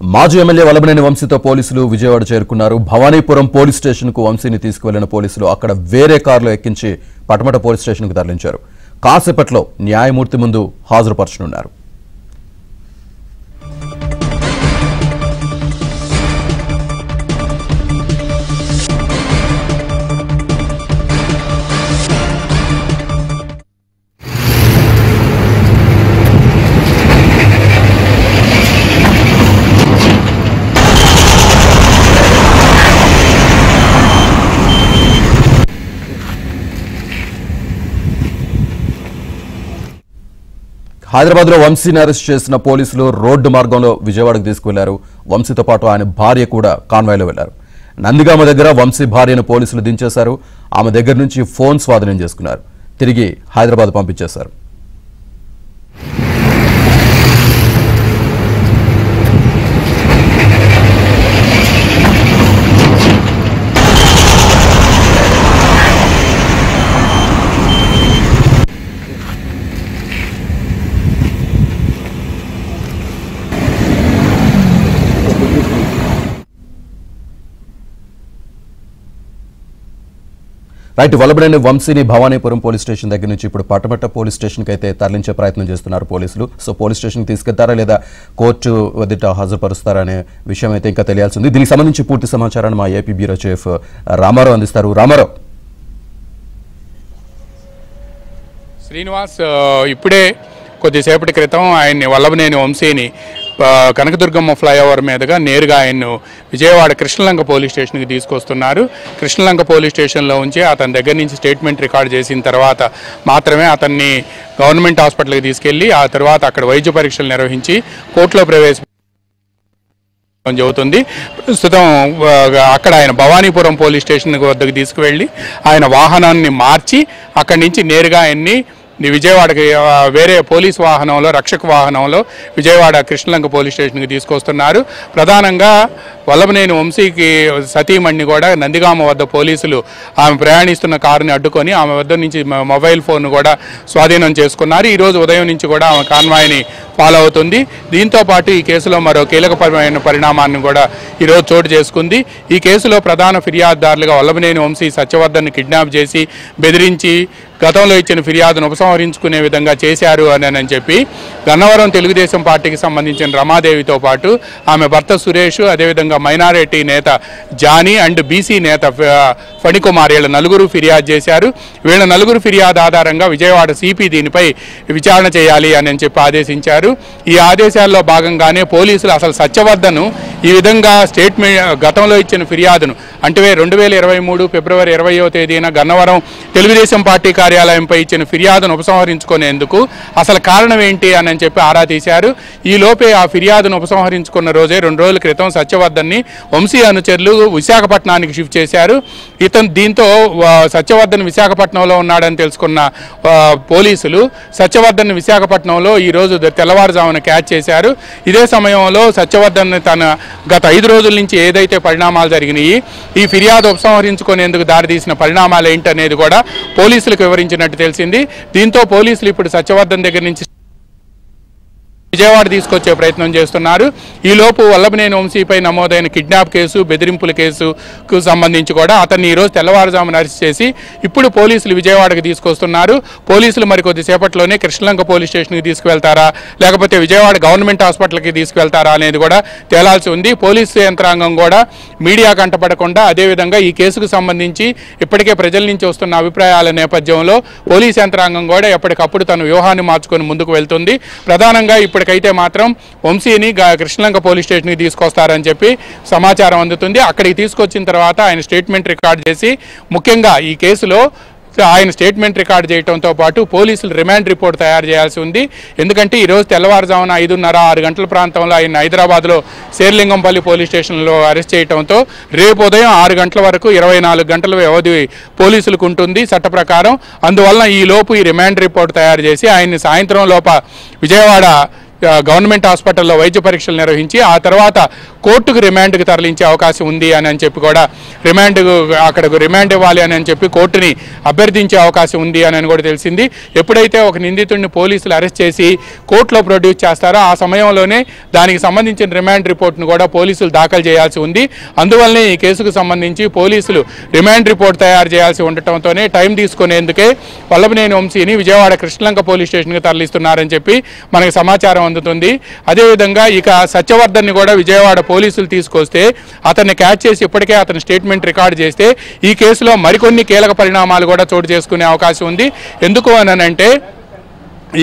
మాజీ ఎమ్మెల్యే వల్లభనేని వంశీతో పోలీసులు విజయవాడ చేరుకున్నారు. భవానీపురం పోలీస్ స్టేషన్ కు వంశీని తీసుకువెళ్లిన పోలీసులు అక్కడ వేరే కారులో ఎక్కించి పటమట పోలీస్ స్టేషన్ కు తరలించారు. కాసేపట్లో న్యాయమూర్తి ముందు హాజరుపరచనున్నారు. హైదరాబాద్ లో వంశీని అరెస్ట్ చేసిన పోలీసులు రోడ్డు మార్గంలో విజయవాడకు తీసుకువెళ్లారు. వంశీతో పాటు ఆయన భార్య కూడా కాన్వాయ్లో వెళ్లారు. నందిగామ దగ్గర వంశీ భార్యను పోలీసులు దించేశారు. ఆమె దగ్గర నుంచి ఫోన్ స్వాధీనం చేసుకున్నారు. తిరిగి హైదరాబాద్ పంపించేశారు. రైట్, వల్లభనేని వంశీని భవానీపురం పోలీస్ స్టేషన్ దగ్గర నుంచి ఇప్పుడు పటమట పోలీస్ స్టేషన్కి అయితే తరలించే ప్రయత్నం చేస్తున్నారు పోలీసులు. సో పోలీస్ స్టేషన్కి తీసుకెళ్తారా లేదా కోర్టు వద్ద హాజరుపరుస్తారా అనే విషయం అయితే ఇంకా తెలియాల్సి ఉంది. దీనికి సంబంధించి పూర్తి సమాచారాన్ని మా ఏపీ బ్యూరో చీఫ్ రామారావు అందిస్తారు. రామారావు. శ్రీనివాస్, ఇప్పుడే కొద్దిసేపటి క్రితం ఆయన్ని వల్లభనేని వంశీని కనకదుర్గమ్మ ఫ్లైఓవర్ మీదుగా నేరుగా ఆయన్ను విజయవాడ కృష్ణలంక పోలీస్ స్టేషన్కి తీసుకొస్తున్నారు. కృష్ణలంక పోలీస్ స్టేషన్లో ఉంచి అతని దగ్గర నుంచి స్టేట్మెంట్ రికార్డ్ చేసిన తర్వాత మాత్రమే అతన్ని గవర్నమెంట్ హాస్పిటల్కి తీసుకెళ్లి ఆ తర్వాత అక్కడ వైద్య పరీక్షలు నిర్వహించి కోర్టులో చెబుతుంది. ప్రస్తుతం అక్కడ ఆయన భవానీపురం పోలీస్ స్టేషన్ వద్దకు తీసుకువెళ్ళి ఆయన వాహనాన్ని మార్చి అక్కడి నుంచి నేరుగా ఆయన్ని విజయవాడకి వేరే పోలీస్ వాహనంలో రక్షక వాహనంలో విజయవాడ కృష్ణలంక పోలీస్ స్టేషన్కి తీసుకొస్తున్నారు. ప్రధానంగా వల్లభనేని వంశీకి సతీమణ్ణి కూడా నందిగామ వద్ద పోలీసులు ఆమె ప్రయాణిస్తున్న కారుని అడ్డుకొని ఆమె వద్ద నుంచి మొబైల్ ఫోన్ కూడా స్వాధీనం చేసుకున్నారు. ఈరోజు ఉదయం నుంచి కూడా ఆమె కాన్వాయ్ని ఫాలో అవుతుంది. దీంతో పాటు ఈ కేసులో మరో కీలకపరమైన పరిణామాన్ని కూడా ఈరోజు చోటు చేసుకుంది. ఈ కేసులో ప్రధాన ఫిర్యాదుదారులుగా వల్లభనేని వంశీ సత్యవర్ధన్ని కిడ్నాప్ చేసి బెదిరించి గతంలో ఇచ్చిన ఫిర్యాదును ఉపసంహరించుకునే విధంగా చేశారు అని చెప్పి గన్నవరం తెలుగుదేశం పార్టీకి సంబంధించిన రమాదేవితో పాటు ఆమె భర్త సురేష్, అదేవిధంగా మైనారిటీ నేత జానీ అండ్ బీసీ నేత ఫణికుమార్ వీళ్ళ నలుగురు ఫిర్యాదు చేశారు. వీళ్ళ నలుగురు ఫిర్యాదు ఆధారంగా విజయవాడ సిపి దీనిపై విచారణ చేయాలి అని చెప్పి ఆదేశించారు. ఈ ఆదేశాల్లో భాగంగానే పోలీసులు అసలు సత్యవర్ధను ఈ విధంగా స్టేట్మెంట్ గతంలో ఇచ్చిన ఫిర్యాదును అంటే 2023 ఫిబ్రవరి 20వ తేదీన గన్నవరం తెలుగుదేశం పార్టీ కార్యాలయంపై ఇచ్చిన ఫిర్యాదును ఉపసంహరించుకునేందుకు అసలు కారణం ఏంటి అని చెప్పి ఆరా తీశారు. ఈ లోపే ఆ ఫిర్యాదును ఉపసంహరించుకున్న రోజే 2 రోజుల క్రితం సత్యవర్ధన్ని వంశీ అనుచరులు విశాఖపట్నానికి షిఫ్ట్ చేశారు. దీంతో సత్యవర్ధన్ విశాఖపట్నంలో ఉన్నాడని తెలుసుకున్న పోలీసులు సత్యవర్ధన్ విశాఖపట్నంలో ఈరోజు తెల్లవారుజామున క్యాచ్ చేశారు. ఇదే సమయంలో సత్యవర్ధన్ తన గత 5 రోజుల నుంచి ఏదైతే పరిణామాలు జరిగినాయి, ఈ ఫిర్యాదు ఉపసంహరించుకునేందుకు దారితీసిన పరిణామాలు ఏంటనేది కూడా పోలీసులకు వివరించినట్టు తెలిసింది. దీంతో పోలీసులు ఇప్పుడు సత్యవర్ధన్ దగ్గర నుంచి విజయవాడ తీసుకొచ్చే ప్రయత్నం చేస్తున్నారు. ఈ లోపు వల్లభనేని వంశీపై నమోదైన కిడ్నాప్ కేసు, బెదిరింపుల కేసుకు సంబంధించి కూడా అతన్ని ఈరోజు తెల్లవారుజామున అరెస్ట్ చేసి ఇప్పుడు పోలీసులు విజయవాడకి తీసుకొస్తున్నారు. పోలీసులు మరికొద్దిసేపట్లోనే కృష్ణలంక పోలీస్ స్టేషన్కి తీసుకువెళ్తారా లేకపోతే విజయవాడ గవర్నమెంట్ హాస్పిటల్కి తీసుకువెళ్తారా అనేది కూడా తేలాల్సి ఉంది. పోలీసు యంత్రాంగం కూడా మీడియా కంటపడకుండా అదేవిధంగా ఈ కేసుకు సంబంధించి ఇప్పటికే ప్రజల నుంచి వస్తున్న అభిప్రాయాల నేపథ్యంలో పోలీసు యంత్రాంగం కూడా ఎప్పటికప్పుడు తన వ్యూహాన్ని మార్చుకొని ముందుకు వెళ్తుంది. ప్రధానంగా ఇప్పటికైతే మాత్రం వంశీని కృష్ణలంక పోలీస్ స్టేషన్కి తీసుకొస్తారని చెప్పి సమాచారం అందుతుంది. అక్కడికి తీసుకొచ్చిన తర్వాత ఆయన స్టేట్మెంట్ రికార్డ్ చేసి ముఖ్యంగా ఈ కేసులో ఆయన స్టేట్మెంట్ రికార్డ్ చేయడంతో పాటు పోలీసులు రిమాండ్ రిపోర్ట్ తయారు చేయాల్సి ఉంది. ఎందుకంటే ఈరోజు తెల్లవారుజామున 5:30-6 గంటల ప్రాంతంలో ఆయన హైదరాబాద్లో శేర్లింగంపల్లి పోలీస్ స్టేషన్లో అరెస్ట్ చేయడంతో రేపు ఉదయం 6 గంటల వరకు 24 గంటల వ్యవధి పోలీసులకు ఉంటుంది చట్ట ప్రకారం. అందువలన ఈ లోపు ఈ రిమాండ్ రిపోర్ట్ తయారు చేసి ఆయన్ని సాయంత్రం లోప విజయవాడ గవర్నమెంట్ హాస్పిటల్లో వైద్య పరీక్షలు నిర్వహించి ఆ తర్వాత కోర్టుకు రిమాండ్కి తరలించే అవకాశం ఉంది అని చెప్పి కూడా అక్కడకు రిమాండ్ ఇవ్వాలి అని చెప్పి కోర్టుని అభ్యర్థించే అవకాశం ఉంది అని కూడా తెలిసింది. ఎప్పుడైతే ఒక నిందితుడిని పోలీసులు అరెస్ట్ చేసి కోర్టులో ప్రొడ్యూస్ చేస్తారో ఆ సమయంలోనే దానికి సంబంధించిన రిమాండ్ రిపోర్ట్ను కూడా పోలీసులు దాఖలు చేయాల్సి ఉంది. అందువల్లనే ఈ కేసుకు సంబంధించి పోలీసులు రిమాండ్ రిపోర్ట్ తయారు చేయాల్సి ఉండటంతోనే టైం తీసుకునేందుకే వల్లభనేని వంశీని విజయవాడ కృష్ణలంక పోలీస్ స్టేషన్కి తరలిస్తున్నారని చెప్పి మనకు సమాచారం అందుతుంది. అదేవిధంగా ఇక సత్యవర్ధన్ని కూడా విజయవాడ పోలీసులు తీసుకొస్తే అతన్ని క్యాచ్ చేసి ఇప్పటికే అతని స్టేట్మెంట్ రికార్డు చేస్తే ఈ కేసులో మరికొన్ని కీలక పరిణామాలు కూడా చోటు చేసుకునే అవకాశం ఉంది. ఎందుకు అనంటే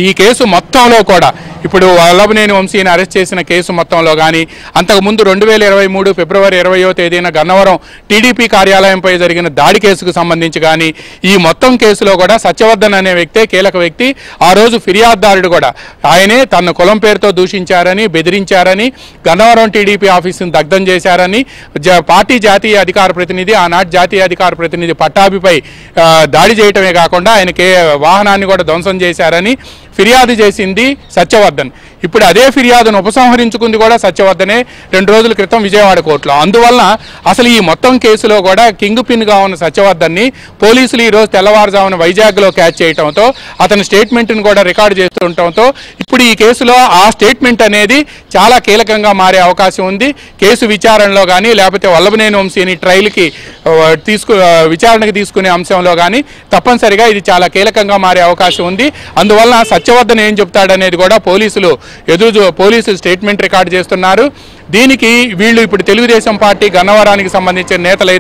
ఈ కేసు మొత్తంలో కూడా ఇప్పుడు వల్లభనేని వంశీని అరెస్ట్ చేసిన కేసు మొత్తంలో కానీ అంతకుముందు 2023 ఫిబ్రవరి 20వ తేదీన గన్నవరం టీడీపీ కార్యాలయంపై జరిగిన దాడి కేసుకు సంబంధించి కానీ ఈ మొత్తం కేసులో కూడా సత్యవర్ధన్ అనే వ్యక్తే కీలక వ్యక్తి. ఆ రోజు ఫిర్యాదుదారుడు కూడా ఆయనే తన కులం పేరుతో దూషించారని, బెదిరించారని, గన్నవరం టీడీపీ ఆఫీసును దగ్ధం చేశారని పార్టీ జాతీయ అధికార ప్రతినిధి ఆనాటి జాతీయ అధికార ప్రతినిధి పట్టాభిపై దాడి చేయటమే కాకుండా ఆయన వాహనాన్ని కూడా ధ్వంసం చేశారని ఫిర్యాదు చేసింది సత్యవర్ధన్. ఇప్పుడు అదే ఫిర్యాదును ఉపసంహరించుకుంది కూడా సత్యవర్ధనే 2 రోజుల క్రితం విజయవాడ కోర్టులో. అందువలన అసలు ఈ మొత్తం కేసులో కూడా కింగ్ పిన్గా ఉన్న సత్యవర్ధన్ని పోలీసులు ఈరోజు తెల్లవారుజామున వైజాగ్లో క్యాచ్ చేయడంతో అతని స్టేట్మెంట్ను కూడా రికార్డు చేస్తుండటంతో ఇప్పుడు ఈ కేసులో ఆ స్టేట్మెంట్ అనేది చాలా కీలకంగా మారే అవకాశం ఉంది. కేసు విచారణలో కానీ లేకపోతే వల్లభనేని వంశీని ట్రయల్కి విచారణకు తీసుకునే అంశంలో కానీ తప్పనిసరిగా ఇది చాలా కీలకంగా మారే అవకాశం ఉంది. అందువలన సత్యవర్ధన్ ఏం చెప్తాడనేది కూడా పోలీసులు స్టేట్మెంట్ రికార్డు చేస్తున్నారు. దీనికి వీళ్ళు ఇప్పుడు తెలుగుదేశం పార్టీ గన్నవరానికి సంబంధించిన నేతలు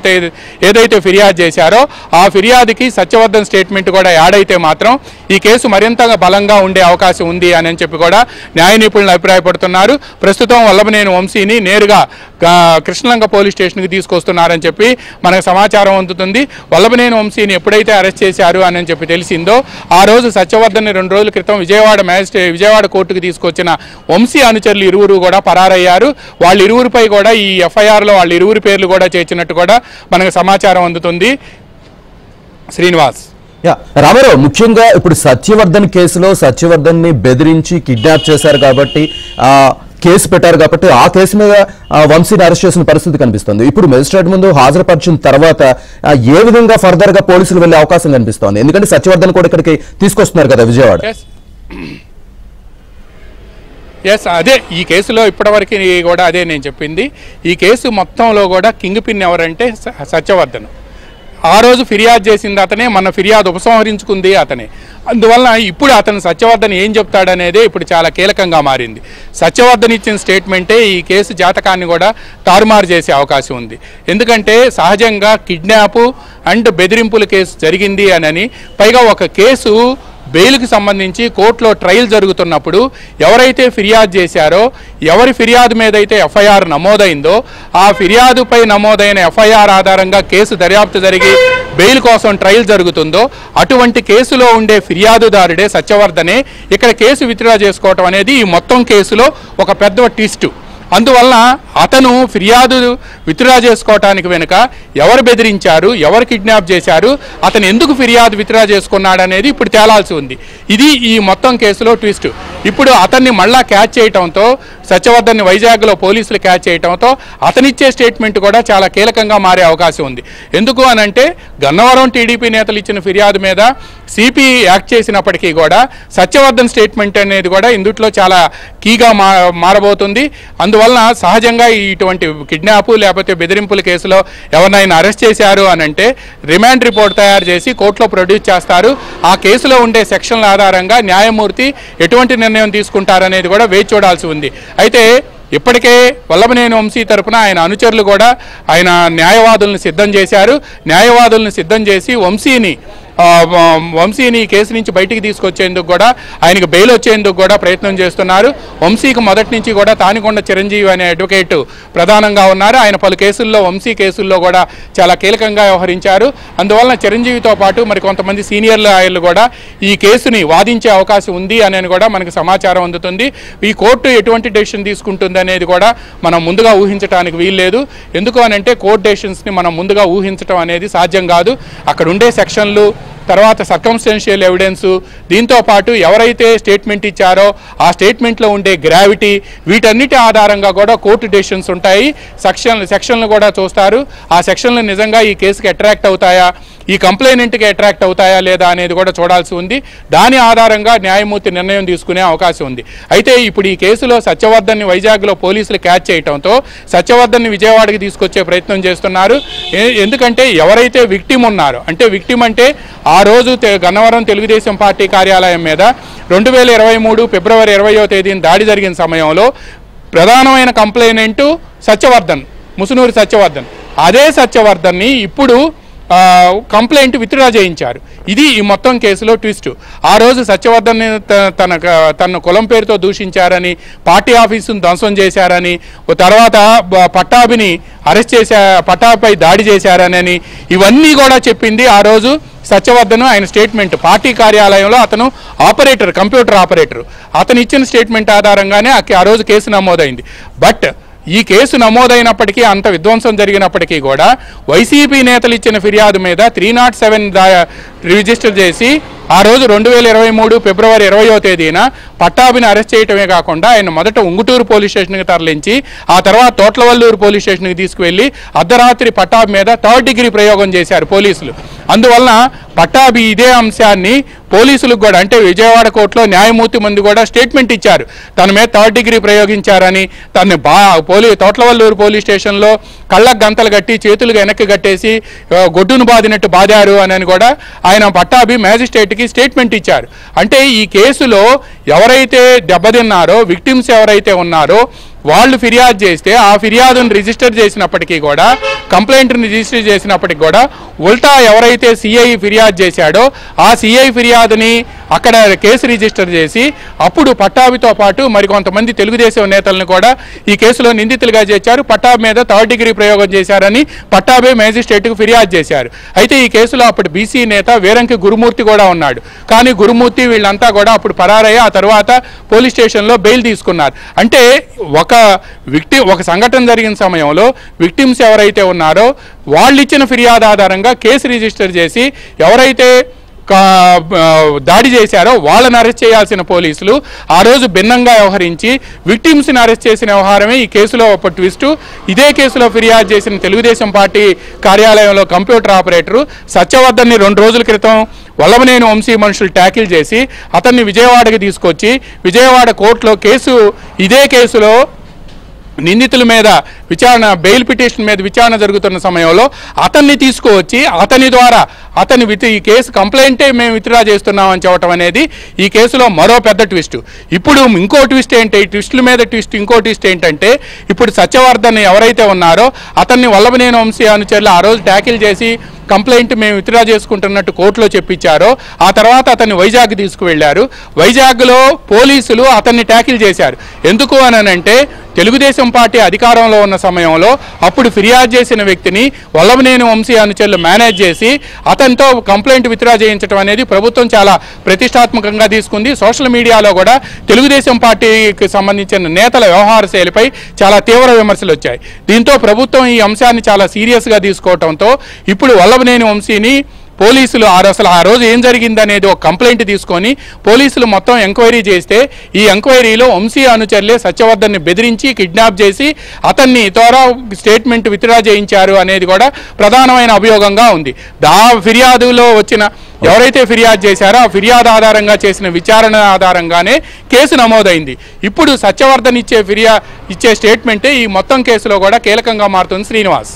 ఏదైతే ఫిర్యాదు చేశారో ఆ ఫిర్యాదుకి సత్యవర్ధన్ స్టేట్మెంట్ కూడా యాడ్ అయితే మాత్రం ఈ కేసు మరింతగా బలంగా ఉండే అవకాశం ఉంది అని చెప్పి కూడా న్యాయ నిపుణులు అభిప్రాయపడుతున్నారు. ప్రస్తుతం వల్లభనేని వంశీని నేరుగా కృష్ణలంక పోలీస్ స్టేషన్కి తీసుకొస్తున్నారని చెప్పి మనకు సమాచారం అందుతుంది. వల్లభనేని వంశీని ఎప్పుడైతే అరెస్ట్ చేశారు అని చెప్పి తెలిసిందో ఆ రోజు సత్యవర్ధన్ని 2 రోజుల క్రితం విజయవాడ కోర్టుకు తీసుకొచ్చిన వంశీ అనుచరులు ఇరువురు కూడా పరారయ్యారు. వాళ్ళ ఇరువురిపై కూడా ఈ ఎఫ్ఐఆర్లో వాళ్ళ ఇరువురి పేర్లు కూడా చేర్చినట్టు కూడా మనకు సమాచారం అందుతుంది. శ్రీనివాస్. రామారావు, ముఖ్యంగా ఇప్పుడు సత్యవర్ధన్ కేసులో సత్యవర్ధన్ని బెదిరించి కిడ్నాప్ చేశారు కాబట్టి కేసు పెట్టారు కాబట్టి ఆ కేసు మీద వంశీని అరెస్ట్ చేసిన పరిస్థితి కనిపిస్తుంది. ఇప్పుడు మెజిస్ట్రేట్ ముందు హాజరుపరిచిన తర్వాత ఏ విధంగా ఫర్దర్ గా పోలీసులు వెళ్లే అవకాశం కనిపిస్తోంది? ఎందుకంటే సత్యవర్ధన్ కూడా ఇక్కడికి తీసుకొస్తున్నారు కదా విజయవాడ. అదే ఈ కేసులో ఇప్పటివరకు కూడా అదే నేను చెప్పింది. ఈ కేసు మొత్తంలో కూడా కింగ్ పిన్ ఎవరంటే సత్యవర్ధన్. ఆ రోజు ఫిర్యాదు చేసింది అతనే, మన ఫిర్యాదు ఉపసంహరించుకుంది అతనే. అందువల్ల ఇప్పుడు అతను సత్యవర్ధన్ ఏం చెప్తాడనేదే ఇప్పుడు చాలా కీలకంగా మారింది. సత్యవర్ధన్ ఇచ్చిన స్టేట్మెంటే ఈ కేసు జాతకాన్ని కూడా తారుమారు చేసే అవకాశం ఉంది. ఎందుకంటే సహజంగా కిడ్నాప్ అండ్ బెదిరింపుల కేసు జరిగింది అని పైగా ఒక కేసు బెయిల్కి సంబంధించి కోర్టులో ట్రయల్ జరుగుతున్నప్పుడు ఎవరైతే ఫిర్యాదు చేశారో, ఎవరి ఫిర్యాదు మీద అయితే ఎఫ్ఐఆర్ నమోదైందో ఆ ఫిర్యాదుపై నమోదైన ఎఫ్ఐఆర్ ఆధారంగా కేసు దర్యాప్తు జరిగి బెయిల్ కోసం ట్రయల్ జరుగుతుందో అటువంటి కేసులో ఉండే ఫిర్యాదుదారుడే సత్యవర్ధనే ఇక్కడ కేసు విత్డ్రా చేసుకోవటం అనేది ఈ మొత్తం కేసులో ఒక పెద్ద ట్విస్ట్. అందువలన అతను ఫిర్యాదు విత్డ్రా చేసుకోవటానికి వెనుక ఎవరు బెదిరించారు, ఎవరు కిడ్నాప్ చేశారు, అతను ఎందుకు ఫిర్యాదు విత్డ్రా చేసుకున్నాడు అనేది ఇప్పుడు తేలాల్సి ఉంది. ఇది ఈ మొత్తం కేసులో ట్విస్ట్. ఇప్పుడు అతన్ని మళ్ళా క్యాచ్ చేయటంతో, సత్యవర్ధన్ని వైజాగ్లో పోలీసులు క్యాచ్ చేయటంతో అతనిచ్చే స్టేట్మెంట్ కూడా చాలా కీలకంగా మారే అవకాశం ఉంది. ఎందుకు అనంటే గన్నవరం టీడీపీ నేతలు ఇచ్చిన ఫిర్యాదు మీద సిపి యాక్ట్ చేసినప్పటికీ కూడా సత్యవర్ధన్ స్టేట్మెంట్ అనేది కూడా ఇందుట్లో చాలా కీగా మారబోతుంది. అందువలన సహజంగా ఇటువంటి కిడ్నాప్ లేకపోతే బెదిరింపుల కేసులో ఎవరినైనా అరెస్ట్ చేశారు అనంటే రిమాండ్ రిపోర్ట్ తయారు చేసి కోర్టులో ప్రొడ్యూస్ చేస్తారు. ఆ కేసులో ఉండే సెక్షన్ల ఆధారంగా న్యాయమూర్తి ఎటువంటి నిర్ణయం తీసుకుంటారనేది కూడా వేచి చూడాల్సి ఉంది. అయితే ఇప్పటికే వల్లభనేని వంశీ తరపున ఆయన అనుచరులు కూడా ఆయన న్యాయవాదులను సిద్ధం చేశారు. న్యాయవాదులను సిద్ధం చేసి వంశీని కేసు నుంచి బయటికి తీసుకొచ్చేందుకు కూడా, ఆయనకు బెయిల్ వచ్చేందుకు కూడా ప్రయత్నం చేస్తున్నారు. వంశీకి మొదటి నుంచి కూడా తానికొండ చిరంజీవి అనే అడ్వకేట్ ప్రధానంగా ఉన్నారు. ఆయన పలు కేసుల్లో, వంశీ కేసుల్లో కూడా చాలా కీలకంగా వ్యవహరించారు. అందువలన చిరంజీవితో పాటు మరి కొంతమంది సీనియర్ లాయర్లు కూడా ఈ కేసుని వాదించే అవకాశం ఉంది అని కూడా మనకు సమాచారం అందుతుంది. ఈ కోర్టు ఎటువంటి డెసిషన్ తీసుకుంటుంది అనేది కూడా మనం ముందుగా ఊహించడానికి వీల్లేదు. ఎందుకు అనంటే కోర్టు డెసిషన్స్ని మనం ముందుగా ఊహించడం అనేది సాధ్యం కాదు. అక్కడ ఉండే సెక్షన్లు, తర్వాత సర్కమ్స్టెన్షియల్ ఎవిడెన్స్, దీంతో పాటు ఎవరైతే స్టేట్మెంట్ ఇచ్చారో ఆ స్టేట్మెంట్లో ఉండే గ్రావిటీ, వీటన్నిటి ఆధారంగా కూడా కోర్టు డెసిషన్స్ ఉంటాయి. సెక్షన్లు కూడా చూస్తారు. ఆ సెక్షన్లు నిజంగా ఈ కేసుకి అట్రాక్ట్ అవుతాయా, ఈ కంప్లైనెంట్కి అట్రాక్ట్ అవుతాయా లేదా అనేది కూడా చూడాల్సి ఉంది. దాని ఆధారంగా న్యాయమూర్తి నిర్ణయం తీసుకునే అవకాశం ఉంది. అయితే ఇప్పుడు ఈ కేసులో సత్యవర్ధన్ని వైజాగ్లో పోలీసులు క్యాచ్ చేయడంతో సత్యవర్ధన్ని విజయవాడకి తీసుకొచ్చే ప్రయత్నం చేస్తున్నారు. ఎందుకంటే ఎవరైతే విక్టిమ్ ఉన్నారో, అంటే విక్టిమ్ అంటే ఆ రోజు గన్నవరం తెలుగుదేశం పార్టీ కార్యాలయం మీద 2023 ఫిబ్రవరి 20వ తేదీన దాడి జరిగిన సమయంలో ప్రధానమైన కంప్లైనెంట్ సత్యవర్ధన్, ముసునూరి సత్యవర్ధన్. అదే సత్యవర్ధన్ని ఇప్పుడు కంప్లైంట్ విత్డ్రా చేయించారు. ఇది ఈ మొత్తం కేసులో ట్విస్ట్. ఆ రోజు సత్యవర్ధన్ని తన కులం పేరుతో దూషించారని, పార్టీ ఆఫీసును ధ్వంసం చేశారని, తర్వాత పట్టాభిని అరెస్ట్ పట్టాభిపై దాడి చేశారని ఇవన్నీ కూడా చెప్పింది ఆ రోజు సత్యవర్ధన్. ఆయన స్టేట్మెంట్, పార్టీ కార్యాలయంలో అతను ఆపరేటర్, కంప్యూటర్ ఆపరేటర్, అతను ఇచ్చిన స్టేట్మెంట్ ఆధారంగానే ఆ రోజు కేసు నమోదైంది. బట్ ఈ కేసు నమోదైనప్పటికీ, అంత విధ్వంసం జరిగినప్పటికీ కూడా వైసీపీ నేతలు ఇచ్చిన ఫిర్యాదు మీద 307 రిజిస్టర్ చేసి ఆ రోజు 2023 ఫిబ్రవరి 20వ తేదీన పట్టాభిని అరెస్ట్ చేయటమే కాకుండా ఆయన మొదట ఉంగుటూరు పోలీస్ స్టేషన్కి తరలించి ఆ తర్వాత తోట్లవల్లూరు పోలీస్ స్టేషన్కి తీసుకువెళ్ళి అర్ధరాత్రి పట్టాభి మీద 3rd డిగ్రీ ప్రయోగం చేశారు పోలీసులు. అందువలన పట్టాభి ఇదే అంశాన్ని పోలీసులకు కూడా, అంటే విజయవాడ కోర్టులో న్యాయమూర్తి ముందు కూడా స్టేట్మెంట్ ఇచ్చారు. తన మీద 3rd డిగ్రీ ప్రయోగించారని, తనని తోట్లవల్లూరు పోలీస్ స్టేషన్లో కళ్ళకు గంతలు కట్టి చేతులు వెనక్కి కట్టేసి గొడ్డును బాదినట్టు బాదారు అని కూడా ఆయన పట్టాభి మ్యాజిస్ట్రేట్కి స్టేట్మెంట్ ఇచ్చారు. అంటే ఈ కేసులో ఎవరైతే దెబ్బతిన్నారో, విక్టిమ్స్ ఎవరైతే ఉన్నారో వాళ్ళు ఫిర్యాదు చేస్తే ఆ ఫిర్యాదును రిజిస్టర్ చేసినప్పటికీ కూడా, కంప్లైంట్ని రిజిస్టర్ చేసినప్పటికీ కూడా ఉల్టా ఎవరైతే సిఐ ఫిర్యాదు చేశాడో ఆ సిఐ ఫిర్యాదుని అక్కడ కేసు రిజిస్టర్ చేసి అప్పుడు పట్టాభితో పాటు మరికొంతమంది తెలుగుదేశం నేతలను కూడా ఈ కేసులో నిందితులుగా చేర్చారు. పట్టాభి మీద 3rd డిగ్రీ ప్రయోగం చేశారని పట్టాభి మేజిస్ట్రేట్కు ఫిర్యాదు చేశారు. అయితే ఈ కేసులో అప్పుడు బీసీ నేత వీరంకి గురుమూర్తి కూడా ఉన్నాడు. కానీ గురుమూర్తి వీళ్ళంతా కూడా అప్పుడు పరారయ్యి ఆ తర్వాత పోలీస్ స్టేషన్లో బెయిల్ తీసుకున్నారు. అంటే ఒక సంఘటన జరిగిన సమయంలో విక్టిమ్స్ ఎవరైతే ఉన్నారో వాళ్ళు ఇచ్చిన ఫిర్యాదు ఆధారంగా కేసు రిజిస్టర్ చేసి ఎవరైతే దాడి చేశారో వాళ్ళని అరెస్ట్ చేయాల్సిన పోలీసులు ఆ రోజు భిన్నంగా వ్యవహరించి విక్టిమ్స్ని అరెస్ట్ చేసిన వ్యవహారమే ఈ కేసులో ఒక ట్విస్టు. ఇదే కేసులో ఫిర్యాదు చేసిన తెలుగుదేశం పార్టీ కార్యాలయంలో కంప్యూటర్ ఆపరేటరు సత్యవర్ధన్ని 2 రోజుల క్రితం వల్లభనేని వంశీ మనుషులు ట్యాకిల్ చేసి అతన్ని విజయవాడకి తీసుకొచ్చి విజయవాడ కోర్టులో ఇదే కేసులో నిందితుల మీద విచారణ, బెయిల్ పిటిషన్ మీద విచారణ జరుగుతున్న సమయంలో అతన్ని తీసుకువచ్చి అతని ద్వారా ఈ కేసు కంప్లైంటే మేము విత్డ్రా చేస్తున్నామని చెప్పడం అనేది ఈ కేసులో మరో పెద్ద ట్విస్ట్. ఇప్పుడు ఇంకో ట్విస్ట్ ఏంటి, ట్విస్టుల మీద ట్విస్ట్, ఇంకో ట్విస్ట్ ఏంటంటే ఇప్పుడు సత్యవర్ధన్ ఎవరైతే ఉన్నారో అతన్ని వల్లభనేని వంశీ అనుచరులు ఆ రోజు ట్యాకిల్ చేసి కంప్లైంట్ మేము విత్డ్రా చేసుకుంటున్నట్టు కోర్టులో చెప్పించారో ఆ తర్వాత అతన్ని వైజాగ్ తీసుకువెళ్లారు. వైజాగ్లో పోలీసులు అతన్ని ట్యాకిల్ చేశారు. ఎందుకు అనంటే తెలుగుదేశం పార్టీ అధికారంలో ఉన్న సమయంలో అప్పుడు ఫిర్యాదు చేసిన వ్యక్తిని వల్లభనేని వంశీ అనుచరులు మేనేజ్ చేసి అతనితో కంప్లైంట్ విత్డ్రా చేయించడం అనేది ప్రభుత్వం చాలా ప్రతిష్టాత్మకంగా తీసుకుంది. సోషల్ మీడియాలో కూడా తెలుగుదేశం పార్టీకి సంబంధించిన నేతల వ్యవహార శైలిపై చాలా తీవ్ర విమర్శలు వచ్చాయి. దీంతో ప్రభుత్వం ఈ అంశాన్ని చాలా సీరియస్గా తీసుకోవడంతో ఇప్పుడు వల్లభనేని వంశీని పోలీసులు అసలు ఆ రోజు ఏం జరిగిందనేది ఒక కంప్లైంట్ తీసుకొని పోలీసులు మొత్తం ఎంక్వైరీ చేస్తే ఈ ఎంక్వైరీలో వంశీ అనుచరులే సత్యవర్ధన్ని బెదిరించి కిడ్నాప్ చేసి అతన్ని ద్వారా స్టేట్మెంట్ విత్డ్రా చేయించారు అనేది కూడా ప్రధానమైన అభియోగంగా ఉంది. ఫిర్యాదులో వచ్చిన ఎవరైతే ఫిర్యాదు చేశారో ఆ ఫిర్యాదు ఆధారంగా చేసిన విచారణ ఆధారంగానే కేసు నమోదైంది. ఇప్పుడు సత్యవర్ధన్ ఇచ్చే స్టేట్మెంటే ఈ మొత్తం కేసులో కూడా కీలకంగా మారుతుంది. శ్రీనివాస్.